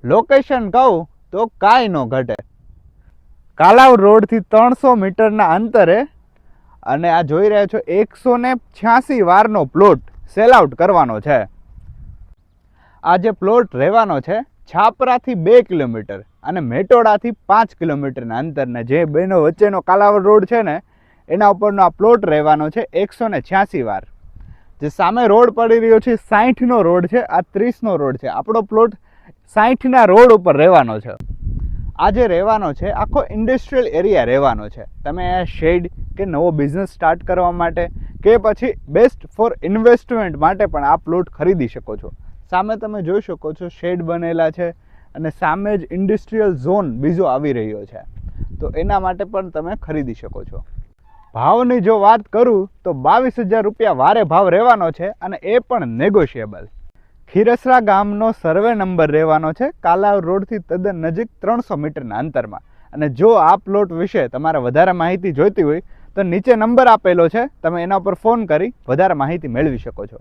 Location કહું તો કાંઈ ન ઘટે. કાલાવ રોડથી 300 મીટરના અંતરે, અને આ જોઈ રહ્યા છો 186 વારનો પ્લોટ સેલ આઉટ કરવાનો છે. આ જે પ્લોટ રહેવાનો છે છાપરાથી 2 કિલોમીટર અને મેટોડાથી 5 કિલોમીટરના અંતરના જે બેનો વચ્ચેનો કાલાવડ રોડ છે ને એના ઉપરનો આ પ્લોટ રહેવાનો છે 186 વાર. જે સામે રોડ પડી રહ્યો છે 60નો રોડ છે, આ 30નો રોડ છે. આપણો પ્લોટ 60ના રોડ ઉપર રહેવાનો છે. આ જે રહેવાનો છે આખો ઇન્ડસ્ટ્રીયલ એરિયા રહેવાનો છે. તમે આ શેડ કે નવો બિઝનેસ સ્ટાર્ટ કરવા માટે કે પછી બેસ્ટ ફોર ઇન્વેસ્ટમેન્ટ માટે પણ આ પ્લોટ ખરીદી શકો છો. સામે તમે જોઈ શકો છો શેડ બનેલા છે અને સામે જ ઇન્ડસ્ટ્રીયલ ઝોન બીજો આવી રહ્યો છે, તો એના માટે પણ તમે ખરીદી શકો છો. ભાવની જો વાત કરું તો 22,000 રૂપિયા વારે ભાવ રહેવાનો છે અને એ પણ નેગોશિયેબલ. ખીરસરા ગામનો સર્વે નંબર રહેવાનો છે કાલાવ રોડથી તદ્દન નજીક 300 મીટરના અંતરમાં. અને જો આ પ્લોટ વિશે તમારે વધારે માહિતી જોઈતી હોય તો નીચે નંબર આપેલો છે, તમે એના ઉપર ફોન કરી વધારે માહિતી મેળવી શકો છો.